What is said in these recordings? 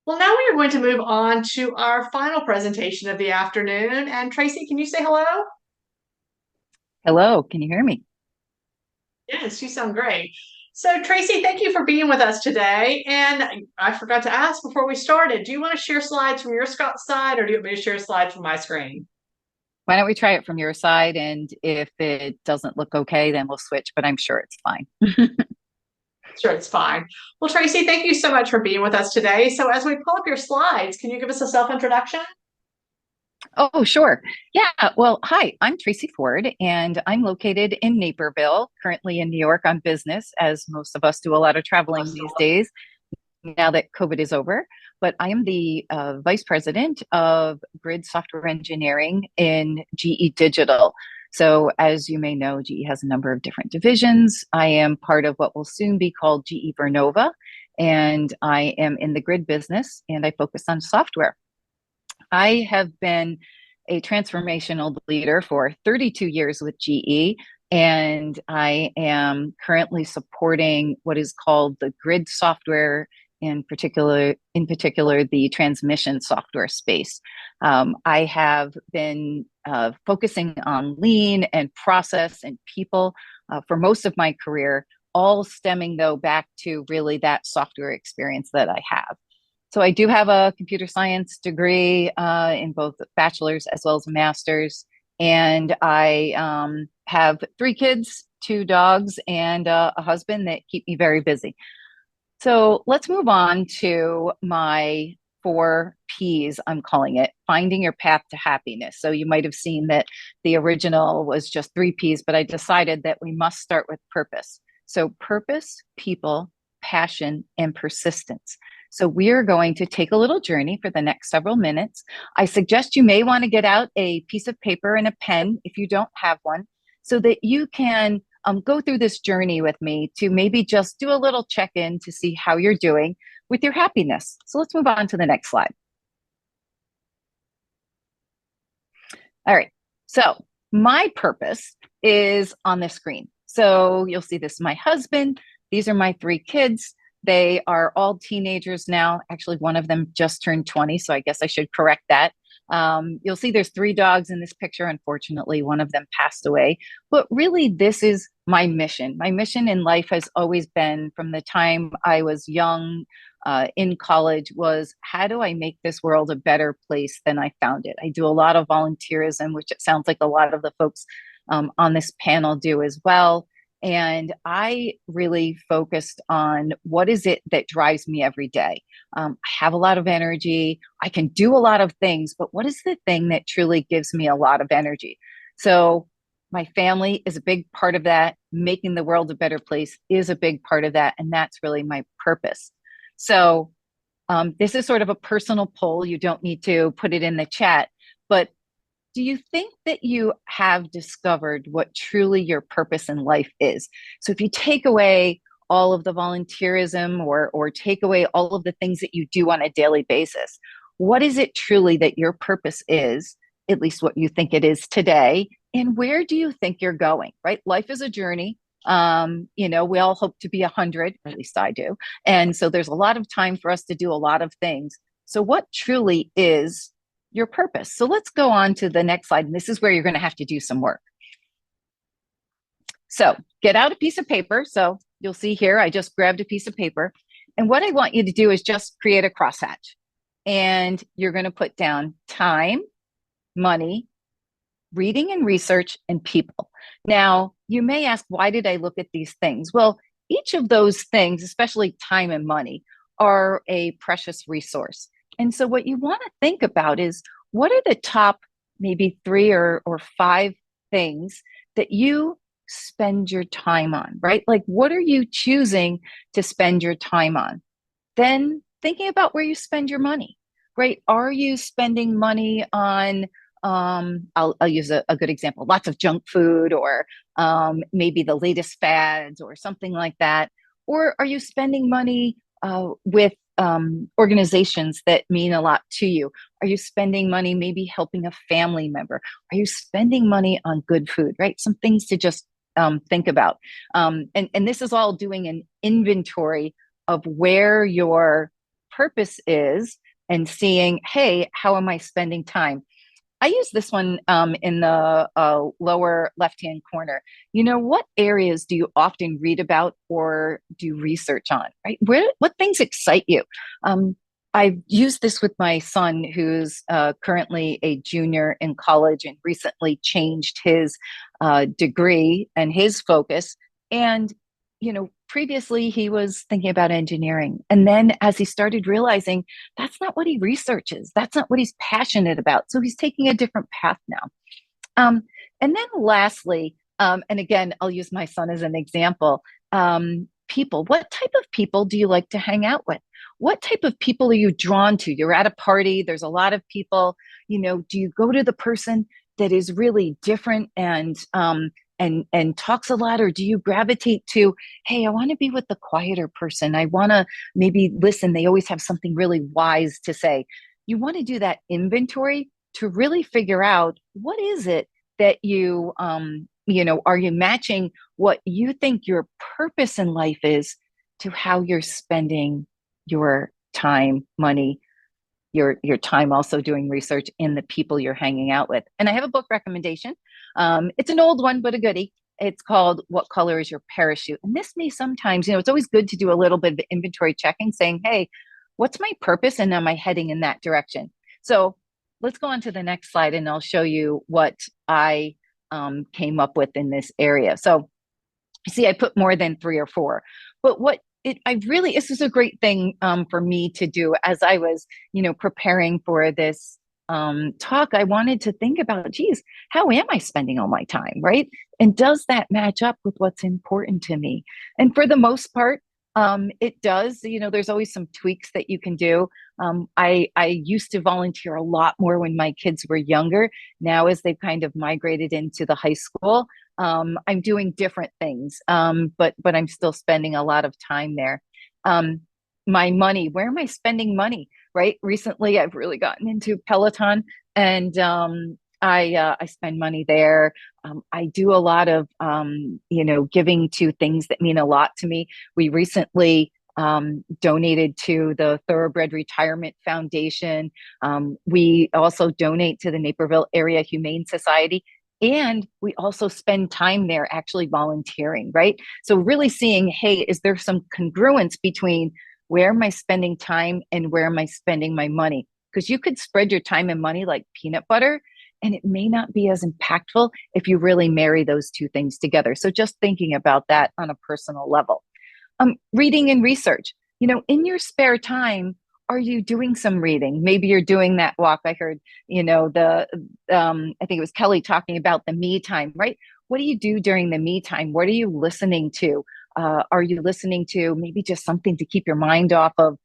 Well, now we are going to move on to our final presentation of the afternoon. And Tracy, can you say hello? Hello, can you hear me? Yes, you sound great. So, Tracy, thank you for being with us today. And I forgot to ask before we started, do you want to share slides from your side or do you want me to share slides from my screen? Why don't we try it from your side? And if it doesn't look okay, then we'll switch, but I'm sure it's fine. Sure, it's fine. Well, Tracy, thank you so much for being with us today. So, as we pull up your slides, can you give us a self introduction? Oh, sure. Yeah. Well, hi, I'm Tracy Ford, and I'm located in Naperville, currently in New York on business, as most of us do a lot of traveling these days now that COVID is over. But I am the vice president of grid software engineering in GE Digital. So, as you may know, GE has a number of different divisions. I am part of what will soon be called GE Vernova, and I am in the grid business and I focus on software. I have been a transformational leader for 32 years with GE, and I am currently supporting what is called the grid software, in particular, the transmission software space. I have been focusing on lean and process and people for most of my career, all stemming though back to really that software experience that I have. So I do have a computer science degree in both bachelor's as well as a master's, and I have three kids, two dogs, and a husband that keep me very busy. So let's move on to my four P's, I'm calling it, finding your path to happiness. So you might have seen that the original was just three P's, but I decided that we must start with purpose. So purpose, people, passion, and persistence. So we are going to take a little journey for the next several minutes. I suggest you may want to get out a piece of paper and a pen if you don't have one, so that you can go through this journey with me to maybe just do a little check in to see how you're doing with your happiness. So let's move on to the next slide. All right. So my purpose is on the screen. So you'll see this is my husband. These are my three kids. They are all teenagers now. Actually, one of them just turned 20, so I guess I should correct that. You'll see there's three dogs in this picture. Unfortunately, one of them passed away. But really, this is my mission. My mission in life has always been, from the time I was young in college, was how do I make this world a better place than I found it? I do a lot of volunteerism, which it sounds like a lot of the folks on this panel do as well. And I really focused on what is it that drives me every day. I have a lot of energy. I can do a lot of things, but what is the thing that truly gives me a lot of energy? So my family is a big part of that. Making the world a better place is a big part of that. And that's really my purpose. So this is sort of a personal poll. You don't need to put it in the chat, but do you think that you have discovered what truly your purpose in life is? So if you take away all of the volunteerism or take away all of the things that you do on a daily basis, what is it truly that your purpose is, at least what you think it is today, and where do you think you're going, right? Life is a journey. We all hope to be 100, or at least I do. And so there's a lot of time for us to do a lot of things. So what truly is your purpose? So let's go on to the next slide. And this is where you're going to have to do some work. So get out a piece of paper. So you'll see here, I just grabbed a piece of paper. And what I want you to do is just create a crosshatch. And you're going to put down time, money, reading and research, and people. Now, you may ask, why did I look at these things? Well, each of those things, especially time and money, are a precious resource. And so what you want to think about is, what are the top maybe three or five things that you spend your time on, right? Like, what are you choosing to spend your time on? Then thinking about where you spend your money, right? Are you spending money on, I'll use a good example, lots of junk food, or maybe the latest fads or something like that? Or are you spending money with organizations that mean a lot to you? Are you spending money maybe helping a family member? Are you spending money on good food, right? Some things to just think about. And this is all doing an inventory of where your purpose is and seeing, hey, how am I spending time? I use this one in the lower left-hand corner. What areas do you often read about or do research on, right? What things excite you? I've used this with my son, who's currently a junior in college and recently changed his degree and his focus. And, previously he was thinking about engineering. And then as he started realizing that's not what he researches, that's not what he's passionate about. So he's taking a different path now. And then lastly, and again, I'll use my son as an example. People, what type of people do you like to hang out with? What type of people are you drawn to? You're at a party, there's a lot of people, do you go to the person that is really different and talks a lot, or do you gravitate to, hey, I want to be with the quieter person, I want to maybe listen, they always have something really wise to say? You want to do that inventory to really figure out what is it that you are you matching what you think your purpose in life is to how you're spending your time, money, your time also doing research in the people you're hanging out with. And I have a book recommendation. It's an old one, but a goodie. It's called What Color is Your Parachute? And this may sometimes, it's always good to do a little bit of inventory checking, saying, hey, what's my purpose? And am I heading in that direction? So let's go on to the next slide and I'll show you what I came up with in this area. So see, I put more than 3 or 4, but this is a great thing for me to do as I was, preparing for this talk. I wanted to think about, geez, how am I spending all my time, right? And does that match up with what's important to me? And for the most part, it does. There's always some tweaks that you can do. I used to volunteer a lot more when my kids were younger. Now, as they've kind of migrated into the high school, I'm doing different things, but I'm still spending a lot of time there. My money, where am I spending money? Right? Recently, I've really gotten into Peloton, and I spend money there. I do a lot of giving to things that mean a lot to me. We recently donated to the Thoroughbred Retirement Foundation. We also donate to the Naperville Area Humane Society. And we also spend time there actually volunteering, right? So really seeing, hey, is there some congruence between where am I spending time and where am I spending my money? Because you could spread your time and money like peanut butter, and it may not be as impactful if you really marry those two things together. So just thinking about that on a personal level. Reading and research. In your spare time, are you doing some reading? Maybe you're doing that walk. I heard, I think it was Kelly talking about the me time, right? What do you do during the me time? What are you listening to? Are you listening to maybe just something to keep your mind off of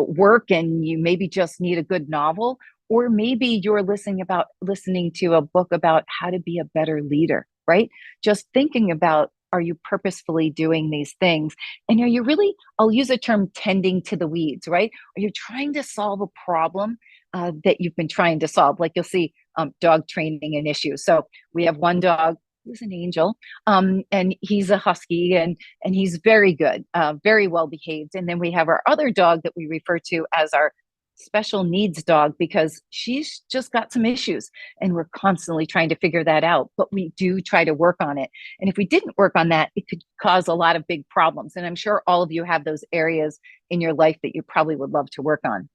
work, and you maybe just need a good novel? Or maybe you're listening to a book about how to be a better leader, right? Just thinking about, are you purposefully doing these things? And are you really, I'll use a term, tending to the weeds, right? Are you trying to solve a problem that you've been trying to solve? Like you'll see dog training and issues. So we have one dog who's an angel, and he's a husky, and he's very good, very well behaved. And then we have our other dog that we refer to as our special needs dog, because she's just got some issues and we're constantly trying to figure that out, but we do try to work on it. And if we didn't work on that, it could cause a lot of big problems. And I'm sure all of you have those areas in your life that you probably would love to work on.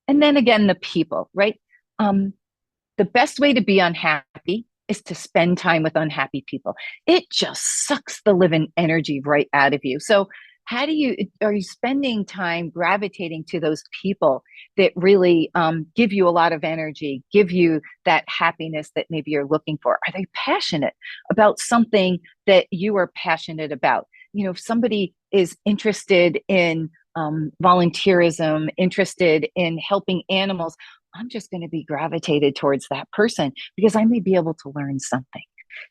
And then again, the people, right? The best way to be unhappy is to spend time with unhappy people. It just sucks the living energy right out of you. So are you spending time gravitating to those people that really give you a lot of energy, give you that happiness that maybe you're looking for? Are they passionate about something that you are passionate about? If somebody is interested in volunteerism, interested in helping animals, I'm just going to be gravitated towards that person because I may be able to learn something.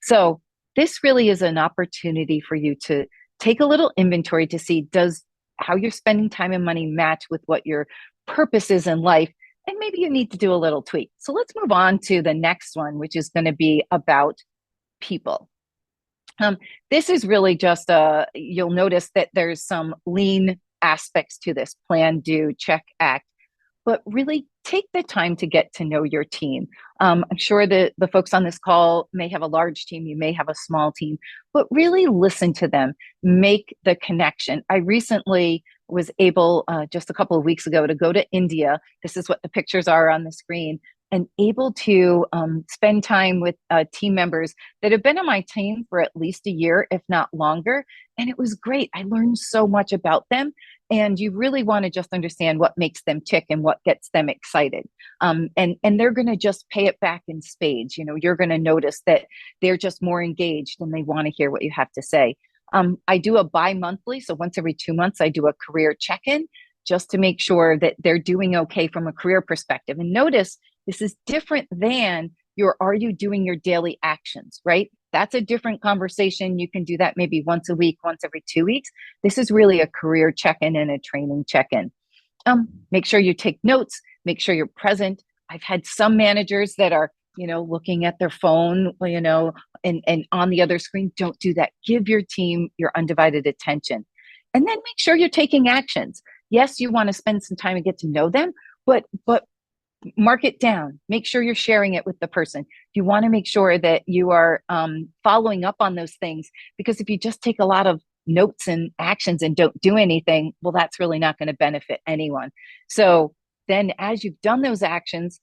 So this really is an opportunity for you to take a little inventory to see, does how you're spending time and money match with what your purpose is in life? And maybe you need to do a little tweak. So let's move on to the next one, which is going to be about people. This is really just you'll notice that there's some lean aspects to this: plan, do, check, act. But really take the time to get to know your team. I'm sure that the folks on this call may have a large team, you may have a small team, but really listen to them, make the connection. I recently was able, just a couple of weeks ago, to go to India. This is what the pictures are on the screen, and able to spend time with team members that have been on my team for at least a year, if not longer. And it was great. I learned so much about them. And you really want to just understand what makes them tick and what gets them excited. And they're going to just pay it back in spades. You know, you're going to notice that they're just more engaged and they want to hear what you have to say. I do a bi-monthly, so once every 2 months, I do a career check-in just to make sure that they're doing okay from a career perspective. And notice this is different than are you doing your daily actions, right? That's a different conversation. You can do that maybe once a week, once every 2 weeks. This is really a career check-in and a training check-in. Make sure you take notes, make sure you're present. I've had some managers that are, looking at their phone, and on the other screen. Don't do that. Give your team your undivided attention. And then make sure you're taking actions. Yes, you want to spend some time and get to know them, but mark it down. Make sure you're sharing it with the person. You want to make sure that you are following up on those things, because if you just take a lot of notes and actions and don't do anything, well, that's really not going to benefit anyone. So then as you've done those actions,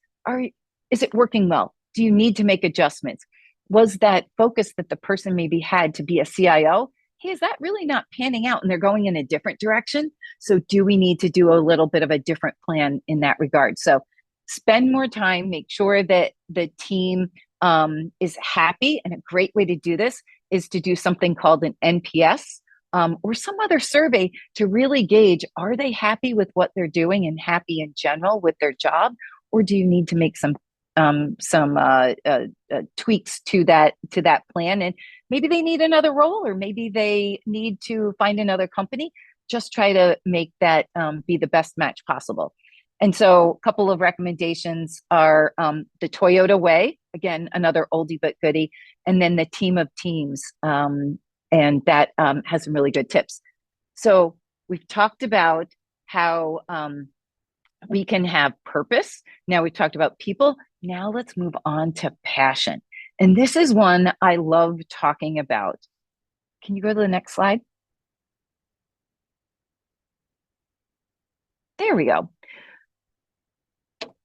is it working well? Do you need to make adjustments? Was that focus that the person maybe had to be a CIO? Hey, is that really not panning out and they're going in a different direction? So do we need to do a little bit of a different plan in that regard? So spend more time, make sure that the team is happy. And a great way to do this is to do something called an NPS or some other survey to really gauge, are they happy with what they're doing and happy in general with their job? Or do you need to make some tweaks to that plan? And maybe they need another role, or maybe they need to find another company. Just try to make that be the best match possible. And so a couple of recommendations are the Toyota Way, again, another oldie but goodie, and then the Team of Teams. And that has some really good tips. So we've talked about how we can have purpose. Now we've talked about people. Now let's move on to passion. And this is one I love talking about. Can you go to the next slide? There we go.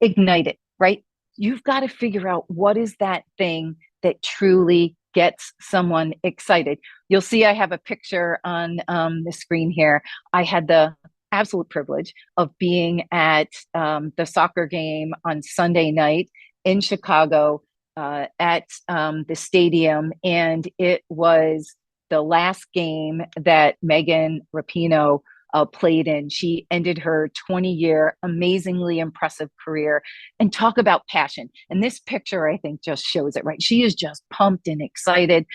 Ignite it, right? You've got to figure out what is that thing that truly gets someone excited. You'll see I have a picture on the screen here. I had the absolute privilege of being at the soccer game on Sunday night in Chicago at the stadium, and it was the last game that Megan Rapinoe played in. She ended her 20-year, amazingly impressive career. And talk about passion. And this picture, I think, just shows it, right? She is just pumped and excited.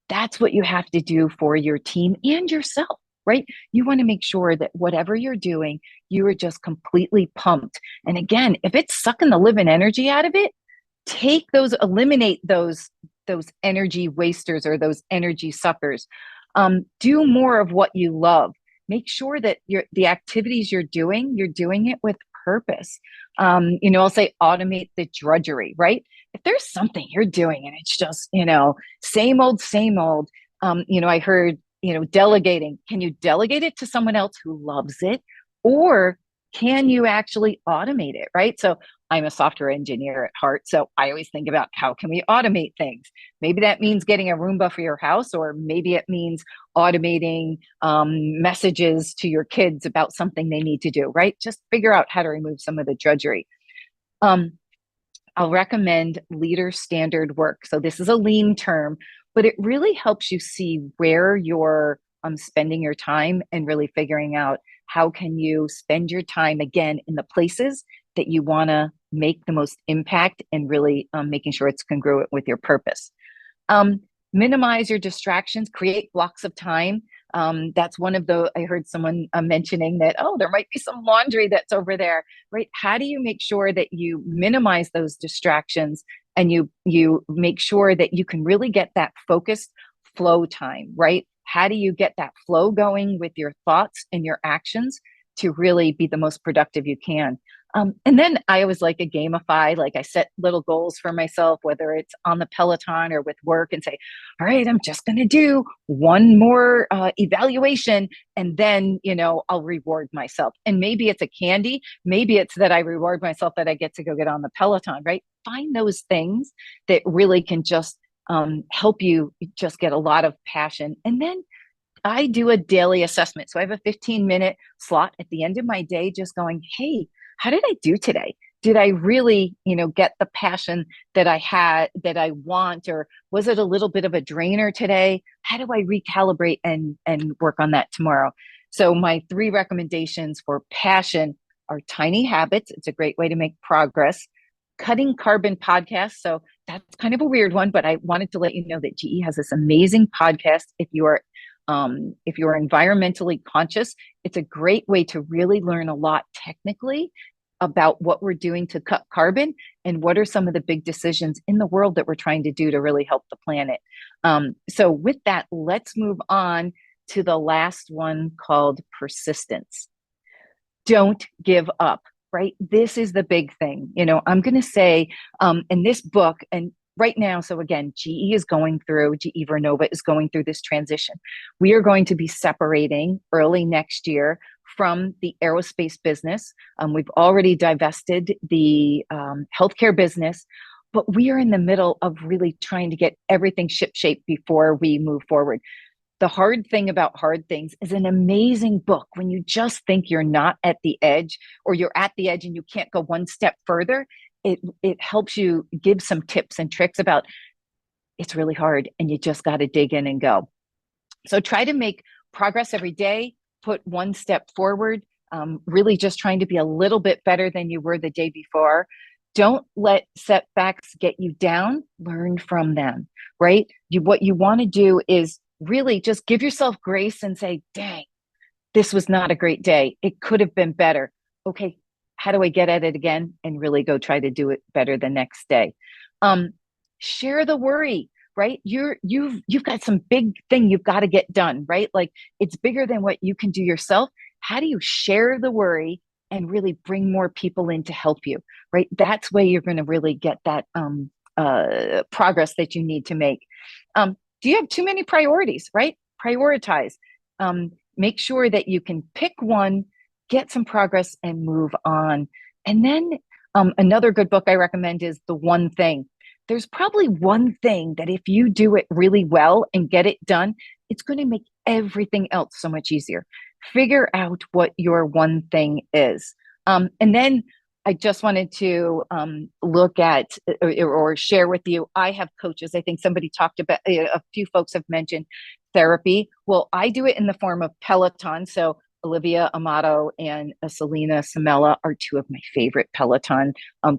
That's what you have to do for your team and yourself, right? You want to make sure that whatever you're doing, you are just completely pumped. And again, if it's sucking the living energy out of it, eliminate those energy wasters or those energy suckers. Do more of what you love. Make sure that the activities you're doing it with purpose. I'll say automate the drudgery, right? If there's something you're doing and it's just, same old, I heard, delegating. Can you delegate it to someone else who loves it? Or can you actually automate it, right? So I'm a software engineer at heart, so I always think about how can we automate things? Maybe that means getting a Roomba for your house, or maybe it means automating messages to your kids about something they need to do, right? Just figure out how to remove some of the drudgery. I'll recommend leader standard work. So this is a lean term, but it really helps you see where you're spending your time and really figuring out how can you spend your time again in the places that you want to make the most impact, and really making sure it's congruent with your purpose. Minimize your distractions, create blocks of time. That's one of I heard someone mentioning that, there might be some laundry that's over there, right? How do you make sure that you minimize those distractions and you make sure that you can really get that focused flow time, right? How do you get that flow going with your thoughts and your actions to really be the most productive you can. And then I always like a gamify, like I set little goals for myself, whether it's on the Peloton or with work, and say, all right, I'm just going to do one more evaluation, and then, I'll reward myself. And maybe it's a candy. Maybe it's that I reward myself that I get to go get on the Peloton, right? Find those things that really can just help you just get a lot of passion. And then I do a daily assessment. So I have a 15-minute slot at the end of my day, just going, hey, how did I do today? Did I really, get the passion that I had, that I want, or was it a little bit of a drainer today? How do I recalibrate and work on that tomorrow? So my 3 recommendations for passion are tiny habits. It's a great way to make progress. Cutting Carbon podcast. So that's kind of a weird one, but I wanted to let you know that GE has this amazing podcast. If you're environmentally conscious, it's a great way to really learn a lot technically about what we're doing to cut carbon and what are some of the big decisions in the world that we're trying to do to really help the planet. So with that, let's move on to the last one, called persistence. Don't give up, right? This is the big thing. I'm going to say in this book, and right now, so again, GE Vernova is going through this transition. We are going to be separating early next year from the aerospace business. We've already divested the healthcare business, but we are in the middle of really trying to get everything shipshape before we move forward. The Hard Thing About Hard Things is an amazing book when you just think you're not at the edge, or you're at the edge and you can't go one step further. It helps you give some tips and tricks about it's really hard and you just got to dig in and go. So try to make progress every day, put one step forward, really just trying to be a little bit better than you were the day before. Don't let setbacks get you down, learn from them, right? What you want to do is really just give yourself grace and say, dang, this was not a great day. It could have been better. Okay, how do I get at it again and really go try to do it better the next day? Share the worry, right? You've got some big thing you've got to get done, right? Like, it's bigger than what you can do yourself. How do you share the worry and really bring more people in to help you, right? That's where you're going to really get that progress that you need to make. Do you have too many priorities, right? Prioritize. Make sure that you can pick one, get some progress, and move on. And then another good book I recommend is The One Thing. There's probably one thing that if you do it really well and get it done, it's going to make everything else so much easier. Figure out what your one thing is. And then I just wanted to look at or share with you, I have coaches. I think somebody talked about, a few folks have mentioned therapy. Well, I do it in the form of Peloton. So Olivia Amato and Selena Samela are 2 of my favorite Peloton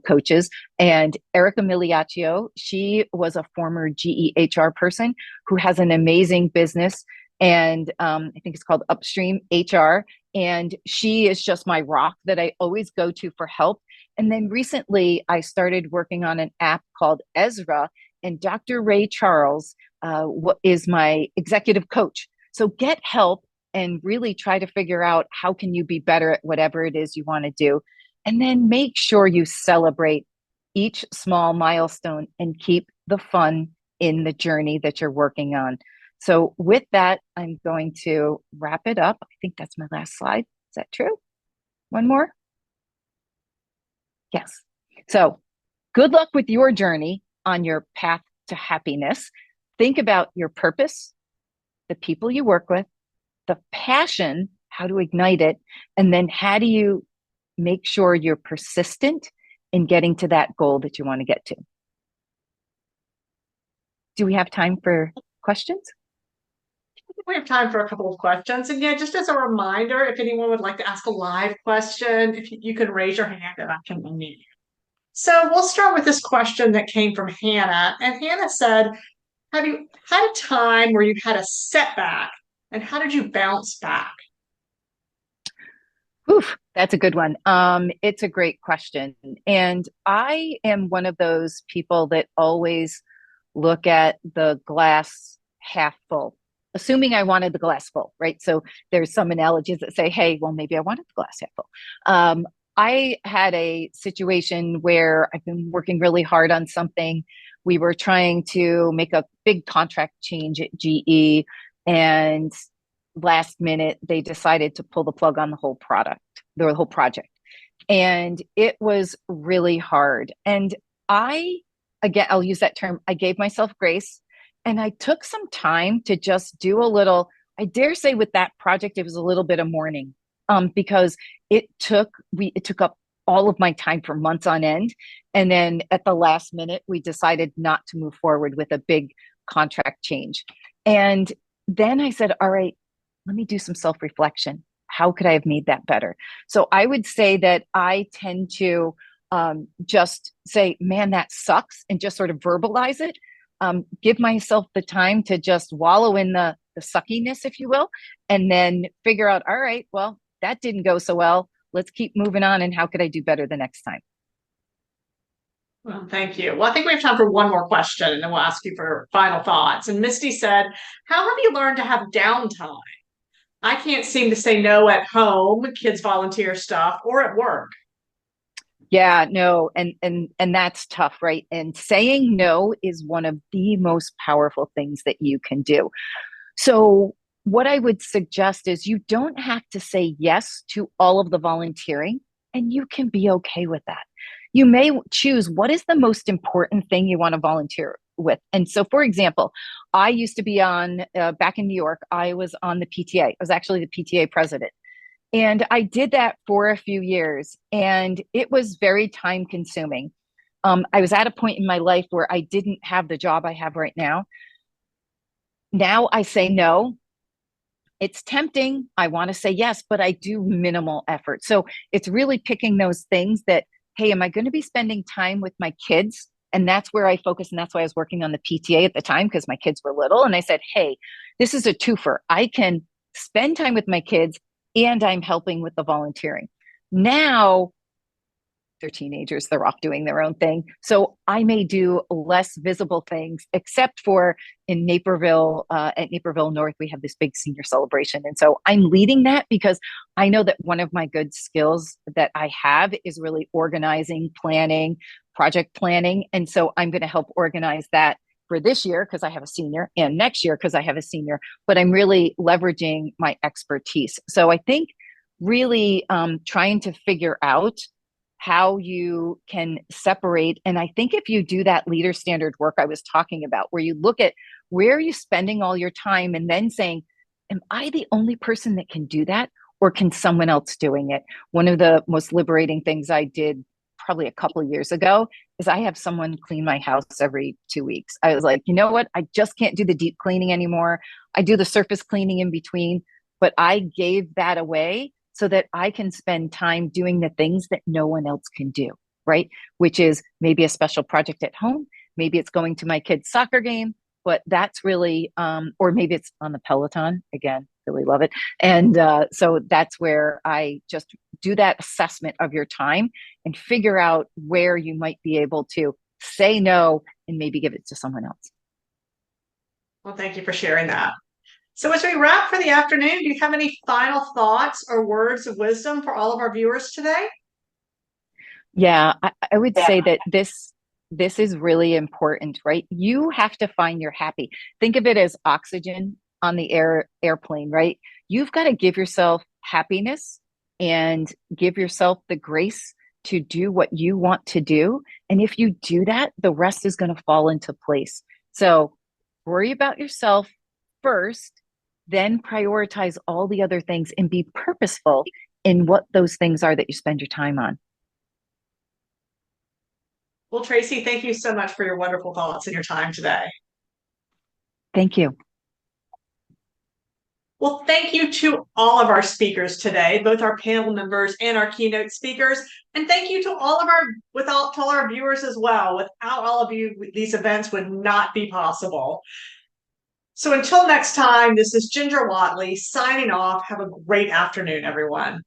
coaches. And Erica Miliaccio, she was a former GE HR person who has an amazing business. And I think it's called Upstream HR. And she is just my rock that I always go to for help. And then recently I started working on an app called Ezra, and Dr. Ray Charles is my executive coach. So get help and really try to figure out how can you be better at whatever it is you want to do. And then make sure you celebrate each small milestone and keep the fun in the journey that you're working on. So with that, I'm going to wrap it up. I think that's my last slide. Is that true? One more? Yes. So good luck with your journey on your path to happiness. Think about your purpose, the people you work with, the passion, how to ignite it, and then how do you make sure you're persistent in getting to that goal that you want to get to. Do we have time for questions? We have time for a couple of questions. And yeah, just as a reminder, if anyone would like to ask a live question, if you can raise your hand and I can unmute you. So we'll start with this question that came from Hannah. And Hannah said, have you had a time where you had a setback, and how did you bounce back? Oof, that's a good one. It's a great question. And I am one of those people that always look at the glass half full. assuming I wanted the glass full, right? So there's some analogies that say, hey, well, maybe I wanted the glass half full. I had a situation where I've been working really hard on something. We were trying to make a big contract change at GE, and last minute they decided to pull the plug on the whole project. And it was really hard. And again, I'll use that term, I gave myself grace, and I took some time to just do a little, I dare say with that project, it was a little bit of mourning, because it took up all of my time for months on end. And then at the last minute, we decided not to move forward with a big contract change. And then I said, all right, let me do some self-reflection. How could I have made that better? So I would say that I tend to just say, man, that sucks, and just sort of verbalize it. Give myself the time to just wallow in the suckiness, if you will, and then figure out, all right, well, that didn't go so well. Let's keep moving on. And how could I do better the next time? Well, thank you. Well, I think we have time for one more question, and then we'll ask you for final thoughts. And Misty said, how have you learned to have downtime? I can't seem to say no at home, kids volunteer stuff, or at work. Yeah, no, and that's tough, right? And saying no is one of the most powerful things that you can do. So what I would suggest is you don't have to say yes to all of the volunteering, and you can be okay with that. You may choose what is the most important thing you want to volunteer with. And so, for example, I used to be back in New York, I was on the PTA. I was actually the PTA president. And I did that for a few years, and it was very time consuming. I was at a point in my life where I didn't have the job I have right now. Now I say no. It's tempting. I want to say yes, but I do minimal effort. So it's really picking those things that, hey, am I going to be spending time with my kids? And that's where I focus. And that's why I was working on the PTA at the time, because my kids were little. And I said, hey, this is a twofer. I can spend time with my kids, and I'm helping with the volunteering. Now they're teenagers, they're off doing their own thing. So I may do less visible things, except for in Naperville, at Naperville North, we have this big senior celebration. And so I'm leading that because I know that one of my good skills that I have is really organizing, planning, project planning. And so I'm going to help organize that for this year because I have a senior, and next year because I have a senior, but I'm really leveraging my expertise. So I think really trying to figure out how you can separate. And I think if you do that leader standard work I was talking about, where you look at where are you spending all your time, and then saying, am I the only person that can do that, or can someone else doing it? One of the most liberating things I did probably a couple of years ago is I have someone clean my house every 2 weeks. I was like, you know what? I just can't do the deep cleaning anymore. I do the surface cleaning in between, but I gave that away so that I can spend time doing the things that no one else can do, right? Which is maybe a special project at home. Maybe it's going to my kid's soccer game, but that's really, or maybe it's on the Peloton. Again, really love it. And so that's where I just do that assessment of your time and figure out where you might be able to say no and maybe give it to someone else. Well, thank you for sharing that. So as we wrap for the afternoon, do you have any final thoughts or words of wisdom for all of our viewers today? Yeah, I would say that this is really important, right? You have to find your happy. Think of it as oxygen on the airplane, right? You've got to give yourself happiness and give yourself the grace to do what you want to do. And if you do that, the rest is going to fall into place. So worry about yourself first, then prioritize all the other things and be purposeful in what those things are that you spend your time on. Well, Tracy, thank you so much for your wonderful thoughts and your time today. Thank you. Well, thank you to all of our speakers today, both our panel members and our keynote speakers. And thank you to all our viewers as well. Without all of you, these events would not be possible. So until next time, this is Ginger Whatley signing off. Have a great afternoon, everyone.